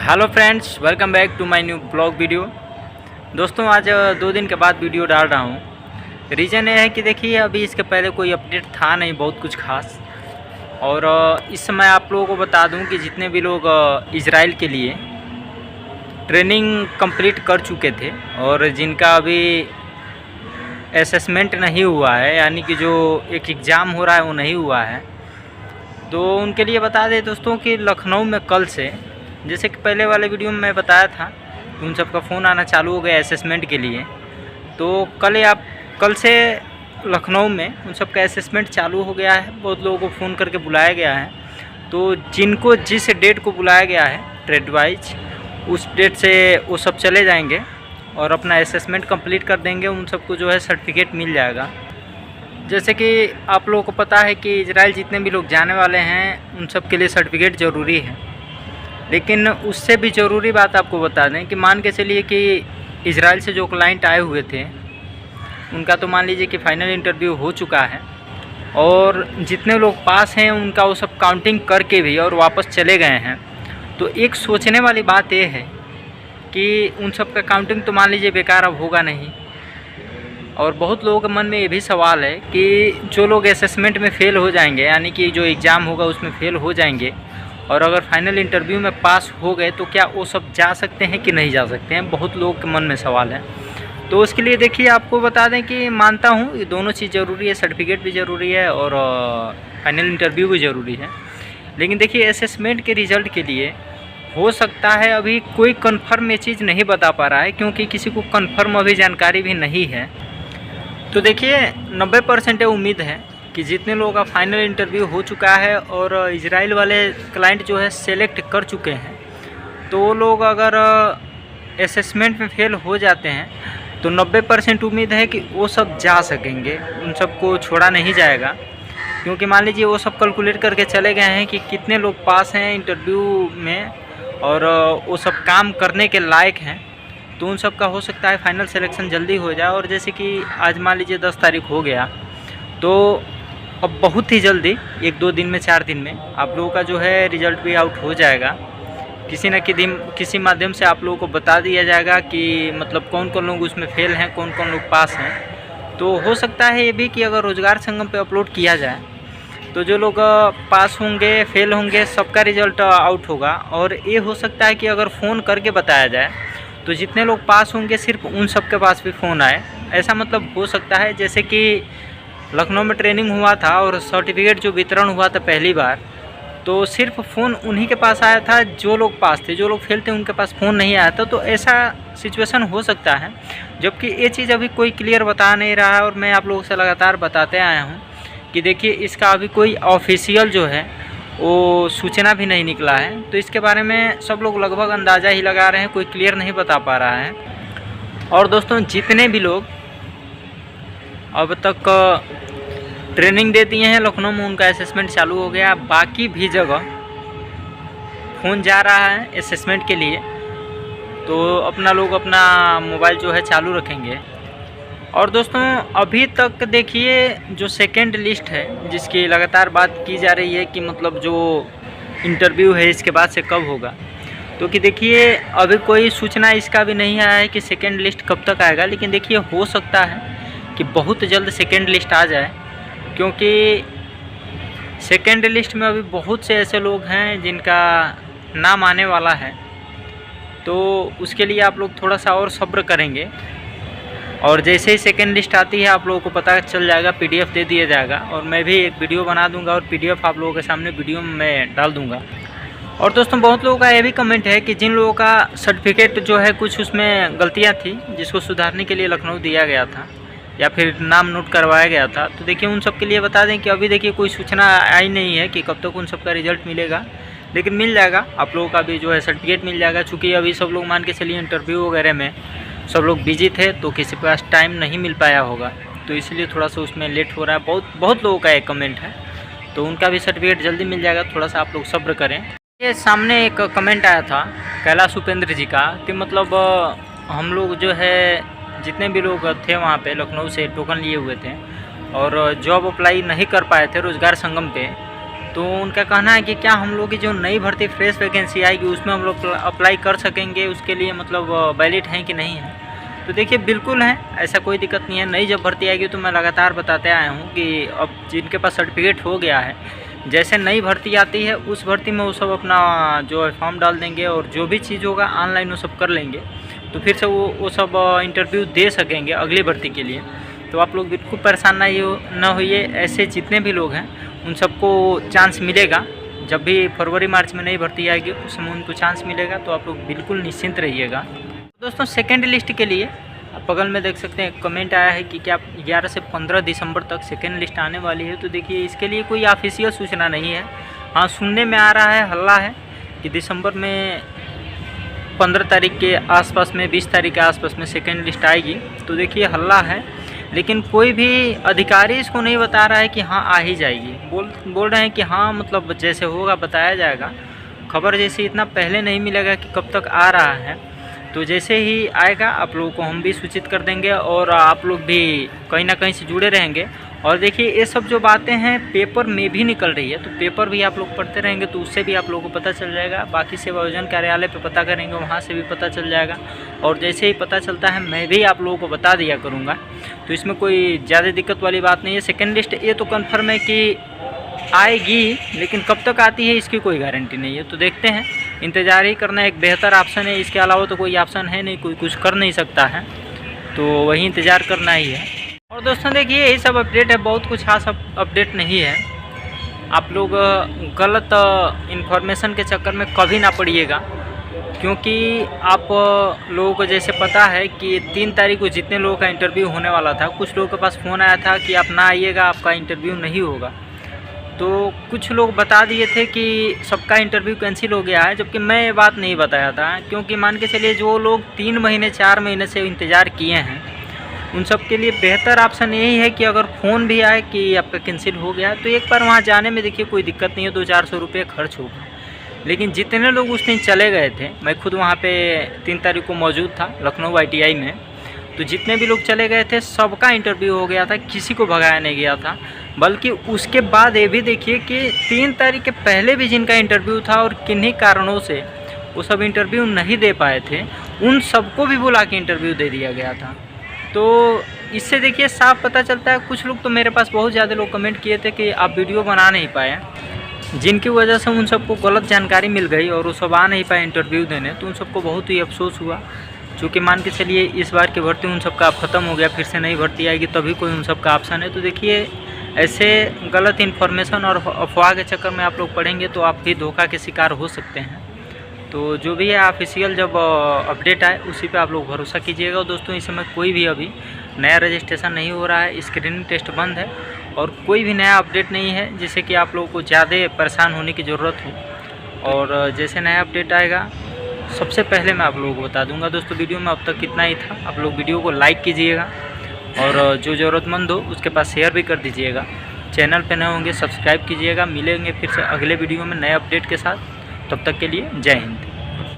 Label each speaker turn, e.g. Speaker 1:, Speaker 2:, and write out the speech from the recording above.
Speaker 1: Hello friends, welcome back to my new blog video. दोस्तों आज 2 दिन के बाद वीडियो डाल रहा हूँ। रीज़न ये है कि देखिए अभी इसके पहले कोई अपडेट था नहीं बहुत कुछ खास। और इस समय आप लोगों को बता दूँ कि जितने भी लोग इजराइल के लिए ट्रेनिंग कंप्लीट कर चुके थे और जिनका अभी असेसमेंट नहीं हुआ है, यानी कि जो एक एग्ज़ाम हो रहा है वो नहीं हुआ है, तो उनके लिए बता दें दोस्तों कि लखनऊ में कल से, जैसे कि पहले वाले वीडियो में मैं बताया था कि उन सबका फ़ोन आना चालू हो गया असेसमेंट के लिए। तो कल से लखनऊ में उन सबका असेसमेंट चालू हो गया है। बहुत लोगों को फ़ोन करके बुलाया गया है। तो जिनको जिस डेट को बुलाया गया है ट्रेड वाइज, उस डेट से वो सब चले जाएंगे और अपना असेसमेंट कंप्लीट कर देंगे। उन सबको जो है सर्टिफिकेट मिल जाएगा। जैसे कि आप लोगों को पता है कि इजराइल जितने भी लोग जाने वाले हैं उन सब के लिए सर्टिफिकेट ज़रूरी है। लेकिन उससे भी ज़रूरी बात आपको बता दें कि मान के चलिए कि इजराइल से जो क्लाइंट आए हुए थे उनका तो मान लीजिए कि फ़ाइनल इंटरव्यू हो चुका है और जितने लोग पास हैं उनका वो सब काउंटिंग करके भी और वापस चले गए हैं। तो एक सोचने वाली बात ये है कि उन सब का काउंटिंग तो मान लीजिए बेकार अब होगा नहीं। और बहुत लोगों के मन में ये भी सवाल है कि जो लोग असेसमेंट में फ़ेल हो जाएंगे, यानी कि जो एग्ज़ाम होगा उसमें फ़ेल हो जाएंगे और अगर फाइनल इंटरव्यू में पास हो गए तो क्या वो सब जा सकते हैं कि नहीं जा सकते हैं, बहुत लोगों के मन में सवाल है। तो उसके लिए देखिए आपको बता दें कि मानता हूँ ये दोनों चीज़ ज़रूरी है, सर्टिफिकेट भी ज़रूरी है और फाइनल इंटरव्यू भी ज़रूरी है। लेकिन देखिए असेसमेंट के रिज़ल्ट के लिए हो सकता है अभी कोई कन्फर्म ये चीज़ नहीं बता पा रहा है, क्योंकि किसी को कन्फर्म अभी जानकारी भी नहीं है। तो देखिए 90% उम्मीद है कि जितने लोगों का फाइनल इंटरव्यू हो चुका है और इजराइल वाले क्लाइंट जो है सेलेक्ट कर चुके हैं, तो वो लोग अगर असेसमेंट में फ़ेल हो जाते हैं तो 90% उम्मीद है कि वो सब जा सकेंगे, उन सबको छोड़ा नहीं जाएगा। क्योंकि मान लीजिए वो सब कैलकुलेट करके चले गए हैं कि कितने लोग पास हैं इंटरव्यू में और वो सब काम करने के लायक हैं, तो उन सब का हो सकता है फाइनल सिलेक्शन जल्दी हो जाए। और जैसे कि आज मान लीजिए 10 तारीख हो गया, तो अब बहुत ही जल्दी 1-2 दिन में 4 दिन में आप लोगों का जो है रिज़ल्ट भी आउट हो जाएगा। किसी न किसी माध्यम से आप लोगों को बता दिया जाएगा कि मतलब कौन कौन लोग उसमें फ़ेल हैं, कौन कौन लोग पास हैं। तो हो सकता है ये भी कि अगर रोज़गार संगम पे अपलोड किया जाए तो जो लोग पास होंगे फ़ेल होंगे सबका रिज़ल्ट आउट होगा। और ये हो सकता है कि अगर फ़ोन करके बताया जाए तो जितने लोग पास होंगे सिर्फ उन सब के पास भी फ़ोन आए, ऐसा मतलब हो सकता है। जैसे कि लखनऊ में ट्रेनिंग हुआ था और सर्टिफिकेट जो वितरण हुआ था पहली बार, तो सिर्फ फ़ोन उन्हीं के पास आया था जो लोग पास थे, जो लोग फेल थे उनके पास फ़ोन नहीं आया था। तो ऐसा सिचुएशन हो सकता है, जबकि ये चीज़ अभी कोई क्लियर बता नहीं रहा है। और मैं आप लोगों से लगातार बताते आया हूँ कि देखिए इसका अभी कोई ऑफिशियल जो है वो सूचना भी नहीं निकला है। तो इसके बारे में सब लोग लगभग अंदाज़ा ही लगा रहे हैं, कोई क्लियर नहीं बता पा रहा है। और दोस्तों जितने भी लोग अब तक ट्रेनिंग दे दिए हैं लखनऊ में, उनका असेसमेंट चालू हो गया। बाकी भी जगह फ़ोन जा रहा है असेसमेंट के लिए, तो अपना लोग अपना मोबाइल जो है चालू रखेंगे। और दोस्तों अभी तक देखिए जो सेकंड लिस्ट है जिसकी लगातार बात की जा रही है कि मतलब जो इंटरव्यू है इसके बाद से कब होगा, तो कि देखिए अभी कोई सूचना इसका भी नहीं आया है कि सेकंड लिस्ट कब तक आएगा। लेकिन देखिए हो सकता है कि बहुत जल्द सेकंड लिस्ट आ जाए, क्योंकि सेकंड लिस्ट में अभी बहुत से ऐसे लोग हैं जिनका नाम आने वाला है। तो उसके लिए आप लोग थोड़ा सा और सब्र करेंगे और जैसे ही सेकंड लिस्ट आती है आप लोगों को पता चल जाएगा, पीडीएफ दे दिया जाएगा और मैं भी एक वीडियो बना दूंगा और पीडीएफ आप लोगों के सामने वीडियो में मैं डाल दूंगा। और दोस्तों बहुत लोगों का ये भी कमेंट है कि जिन लोगों का सर्टिफिकेट जो है कुछ उसमें गलतियाँ थी जिसको सुधारने के लिए लखनऊ दिया गया था या फिर नाम नोट करवाया गया था, तो देखिए उन सब के लिए बता दें कि अभी देखिए कोई सूचना आई नहीं है कि कब तक उन सब का रिज़ल्ट मिलेगा। लेकिन मिल जाएगा, आप लोगों का भी जो है सर्टिफिकेट मिल जाएगा। चूँकि अभी सब लोग मान के चलिए इंटरव्यू वगैरह में सब लोग बिजी थे तो किसी के पास टाइम नहीं मिल पाया होगा, तो इसलिए थोड़ा सा उसमें लेट हो रहा है। बहुत लोगों का एक कमेंट है, तो उनका भी सर्टिफिकेट जल्दी मिल जाएगा, थोड़ा सा आप लोग सब्र करें। ये सामने एक कमेंट आया था कैलाश उपेंद्र जी का कि मतलब हम लोग जो है जितने भी लोग थे वहाँ पे लखनऊ से टोकन लिए हुए थे और जॉब अप्लाई नहीं कर पाए थे रोज़गार संगम पे, तो उनका कहना है कि क्या हम लोग की जो नई भर्ती फ्रेश वैकेंसी आएगी उसमें हम लोग अप्लाई कर सकेंगे, उसके लिए मतलब वैलिड है कि नहीं है। तो देखिए बिल्कुल है, ऐसा कोई दिक्कत नहीं है। नई जब भर्ती आएगी तो मैं लगातार बताते आया हूँ कि अब जिनके पास सर्टिफिकेट हो गया है, जैसे नई भर्ती आती है उस भर्ती में वो सब अपना जो है फॉर्म डाल देंगे और जो भी चीज़ होगा ऑनलाइन वो सब कर लेंगे, तो फिर से वो सब इंटरव्यू दे सकेंगे अगली भर्ती के लिए। तो आप लोग बिल्कुल परेशान ना होइए, ऐसे जितने भी लोग हैं उन सबको चांस मिलेगा। जब भी फरवरी मार्च में नई भर्ती आएगी उस समय उनको चांस मिलेगा, तो आप लोग बिल्कुल निश्चिंत रहिएगा। दोस्तों सेकेंड लिस्ट के लिए आप बगल में देख सकते हैं कमेंट आया है कि क्या 11 से 15 दिसंबर तक सेकेंड लिस्ट आने वाली है। तो देखिए इसके लिए कोई ऑफिशियल सूचना नहीं है। हाँ, सुनने में आ रहा है, हल्ला है कि दिसंबर में 15 तारीख के आसपास में, 20 तारीख के आसपास में सेकेंड लिस्ट आएगी। तो देखिए हल्ला है, लेकिन कोई भी अधिकारी इसको नहीं बता रहा है कि हाँ आ ही जाएगी। बोल रहे हैं कि हाँ मतलब जैसे होगा बताया जाएगा। खबर जैसे इतना पहले नहीं मिलेगा कि कब तक आ रहा है, तो जैसे ही आएगा आप लोगों को हम भी सूचित कर देंगे और आप लोग भी कहीं ना कहीं से जुड़े रहेंगे। और देखिए ये सब जो बातें हैं पेपर में भी निकल रही है, तो पेपर भी आप लोग पढ़ते रहेंगे तो उससे भी आप लोगों को पता चल जाएगा। बाकी सेवा योजना कार्यालय पे पता करेंगे, वहाँ से भी पता चल जाएगा। और जैसे ही पता चलता है मैं भी आप लोगों को बता दिया करूँगा, तो इसमें कोई ज़्यादा दिक्कत वाली बात नहीं है। सेकेंड लिस्ट ये तो कन्फर्म है कि आएगी, लेकिन कब तक आती है इसकी कोई गारंटी नहीं है। तो देखते हैं, इंतज़ार ही करना एक बेहतर ऑप्शन है। इसके अलावा तो कोई ऑप्शन है नहीं, कोई कुछ कर नहीं सकता है, तो वही इंतज़ार करना ही है। और दोस्तों देखिए यही सब अपडेट है, बहुत कुछ खास अपडेट नहीं है। आप लोग गलत इन्फॉर्मेशन के चक्कर में कभी ना पड़िएगा, क्योंकि आप लोगों को जैसे पता है कि 3 तारीख को जितने लोगों का इंटरव्यू होने वाला था, कुछ लोगों के पास फ़ोन आया था कि आप ना आइएगा, आपका इंटरव्यू नहीं होगा। तो कुछ लोग बता दिए थे कि सबका इंटरव्यू कैंसिल हो गया है, जबकि मैं ये बात नहीं बताया था। क्योंकि मान के चलिए जो लोग 3 महीने 4 महीने से इंतज़ार किए हैं उन सब के लिए बेहतर ऑप्शन यही है कि अगर फ़ोन भी आए कि आपका कैंसिल हो गया, तो एक बार वहाँ जाने में देखिए कोई दिक्कत नहीं है, 200-400 रुपये खर्च होगा। लेकिन जितने लोग उस दिन चले गए थे, मैं खुद वहाँ पे 3 तारीख को मौजूद था लखनऊ ITI में, तो जितने भी लोग चले गए थे सबका इंटरव्यू हो गया था, किसी को भगाया नहीं गया था। बल्कि उसके बाद ये भी देखिए कि 3 तारीख के पहले भी जिनका इंटरव्यू था और किन्हीं कारणों से वो सब इंटरव्यू नहीं दे पाए थे, उन सबको भी बुला के इंटरव्यू दे दिया गया था। तो इससे देखिए साफ पता चलता है। कुछ लोग तो मेरे पास बहुत ज़्यादा लोग कमेंट किए थे कि आप वीडियो बना नहीं पाए, जिनकी वजह से उन सबको गलत जानकारी मिल गई और वो सब आ नहीं पाए इंटरव्यू देने, तो उन सबको बहुत ही अफसोस हुआ। चूँकि मान के चलिए इस बार की भर्ती उन सबका अब ख़त्म हो गया, फिर से नई भर्ती आएगी तभी कोई उन सबका ऑप्शन है। तो देखिए ऐसे गलत इन्फॉर्मेशन और अफवाह के चक्कर में आप लोग पढ़ेंगे तो आप भी धोखा के शिकार हो सकते हैं। तो जो भी है ऑफिशियल जब अपडेट आए उसी पे आप लोग भरोसा कीजिएगा। दोस्तों इस समय कोई भी अभी नया रजिस्ट्रेशन नहीं हो रहा है, स्क्रीनिंग टेस्ट बंद है और कोई भी नया अपडेट नहीं है जिससे कि आप लोगों को ज़्यादा परेशान होने की ज़रूरत हो। और जैसे नया अपडेट आएगा सबसे पहले मैं आप लोगों को बता दूंगा। दोस्तों वीडियो में अब तक कितना ही था। आप लोग वीडियो को लाइक कीजिएगा और जो ज़रूरतमंद हो उसके पास शेयर भी कर दीजिएगा। चैनल पे नए होंगे सब्सक्राइब कीजिएगा। मिलेंगे फिर से अगले वीडियो में नए अपडेट के साथ, तब तक के लिए जय हिंद।